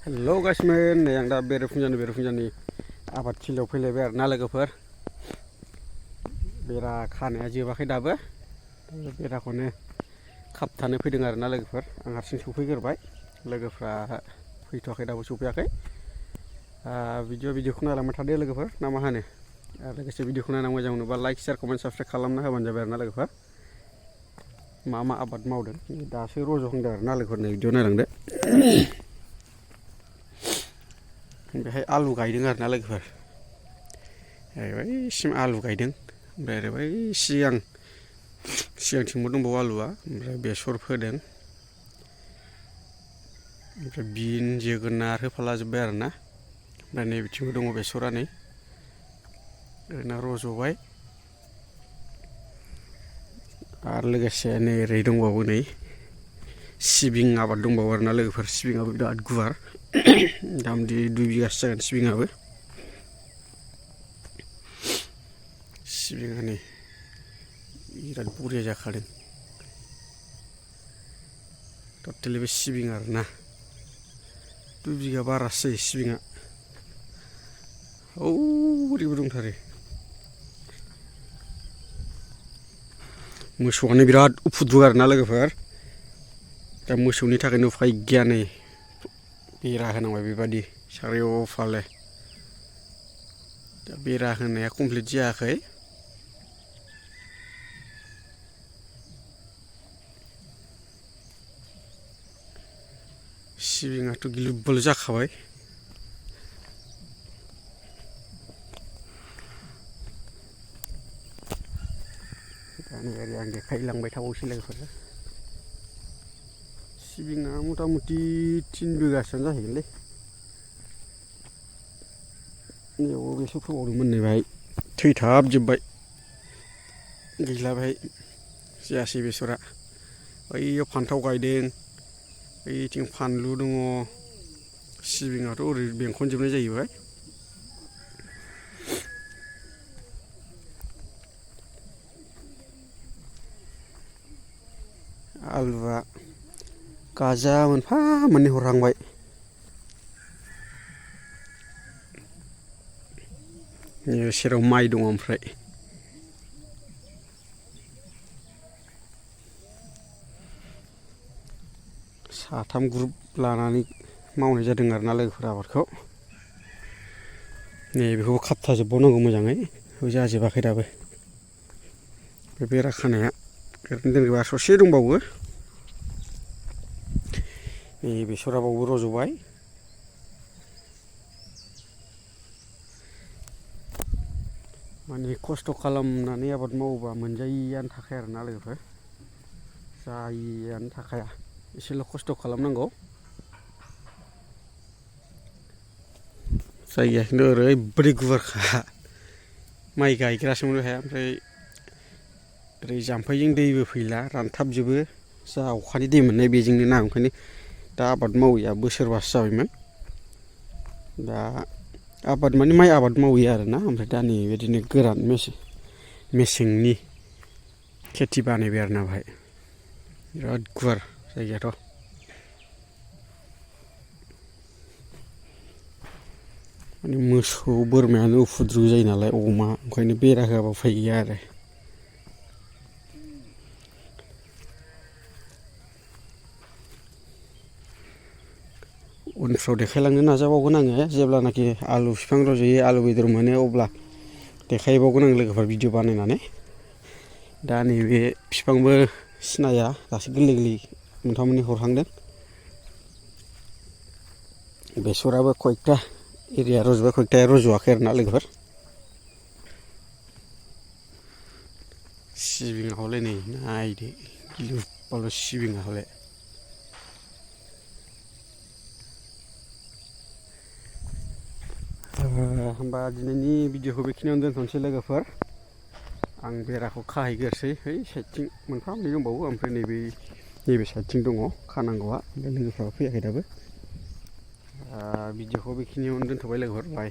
हेल' गासिमोन नै आं दा बेरेफुंजानि आबाद थिलियाव फैलायबाय आरो ना लोगोफोर। बेरा खानाया जोबाखै दाबो, बेराखौनो खाबथानो फैदों आरो ना लोगोफोर। आं हारसिं सफैग्रोबाय, लोगोफ्रा फैथ'वाखै, दाबो सफैयाखै। भिडिअखौ नायलांबाय थादो लोगोफोर, ना मा होनो? लोगोसे भिडिअखौ नायना मोजां मोनोबा लाइक, शेयार, कमेन्ट, साबस्क्राइब खालामना होबानो जाबाय आरो ना लोगोफोर। मा आबाद मावदों दासो रज'हांदों आरो ना लोगोफोर, नै भिडिअ नायलांदो। बेहाय आलु गायदों आरो ना लोगोफोर। ओरैबायसिम आलु गायदों, ओमफ्राय ओरैबाय सिगांथिंबो दंबावो आलुआ, ओमफ्राय बेसर फोदों, ओमफ्राय बिन, जोगोनार होफाला जोब्बाय आरो ना। ओमफ्राय नै बिथिंबो दङ बेसरा, नै ओरैनो रज'बाय। आरो लोगोसे नै ओरै दंबावो, नै सिबिं आबाद दंबावो आरो ना लोगोफोर। सिबिङाबो बिराद गुवार, दामदि 2 बिगासो जागोन सिबिङाबो। सिबिङा नै बिराद बरिया जाखादों। टटेलि बे सिबिं आरो ना 2 बिगा बारासो जायो सिबिङा। ओरैबो दंथारो। मोसौआनो बिराद उफुद्रु आरो ना लोगोफोर। दा मोसौनि थाखायनो उफाय गैया, नै बेरा होनांबाय बेबादि सारिय'फाले। दा बेरा होनाया कमप्लिट जायाखै। सिबिङाथ' गिलु बालु जाखाबाय। दा नै ओरै आं देखायलांबाय थाबावसै लोगोफोर। सिबिङा मथा मथि 3 बिगासोआनो जाहैगोनलै। नैयावबो बेसर फोबावदोंमोन, नै बेहाय थैथाबजोब्बाय, गैला बेहाय जायासै बेसरा। बैयाव फान्थाव गायदों, बैथिं फानलु दङ। सिबिङाथ' ओरै बेंखनजोबनाय जाहैबाय। आलुआ गाजा मोनफा मोननै हरहांबाय। सेराव माइ दङ, ओमफ्राय साथाम ग्रुप लानानै मावनाय जादों आरो ना लोगोफोर आबादखौ। बेखौबो खाबथाजोबबावनांगौ मोजाङै, जाजोबाखै दाबो। बे बेरा खानाया ओरैनो दोनोबा ससे दंबावो। बेसरा बावबो रज'बाय। माने खस्थ' खालामनानै आबाद मावोबा मोनजायिआनो थाखाया आरो ना लोगोफोर, जायिआनो थाखाया। एसेल' खस्थ' खालामनांगौ। जायगाया खिन्थु ओरैबायदि गुवारखा, माइ गायग्रासोमोन हाया। ओमफ्राय ओरै जाम्फैजों दैबो फैला, रानथाबजोबो। जा अखानि दै मोननाय बेजोंनो ना, ओंखायनो दा आबाद मावैया बोसोरबासो जाबायमोन। दा आबाद माने माइ आबाद मावो आरो ना। ओमफ्राय दा नै बिदिनो गोरान मेसेंनि खेथि बानायबाय आरो ना बेहाय। बिराद गुवार जायगायाथ'। माने मोसौ बोरमायानो उफुद्रु जायो नालाय, अमा, ओंखायनो बेरा होआबा उफाय गैया आरो। उनफ्राव देखायलांनो नाजाबावगोन आङो, जेब्लानाखि आलु बिफां रज'यो, आलु बेदर मोनो, अब्ला देखायबावगोन आं लोगोफोर भिडिअ बानायनानै। दा नैबे बिफांबो सिनाया, दासो गोरलै मोनफा मोननै हरहांदों। बेसराबो कयता एरिया रज'बाय, कयताया रज'वाखै आरो ना लोगोफोर। सिबिङा हले नै नायदो, गिलु बालु सिबिङा हले। होमबा दिनैनि भिडिअखौ बेखिनियावनो दोनथ'नोसै लोगोफोर। आं बेराखौ खाहैग्रोसै, साइडथिं मोनफा मोननै दंबावो, ओमफ्राय नैबे साइडथिं दङ खानांगौआ, ओमफ्राय लोगोफ्राबो फैयाखै दाबो। भिडिअखौ बेखिनियावनो दोनथ'बाय लोगोफोर, बाय।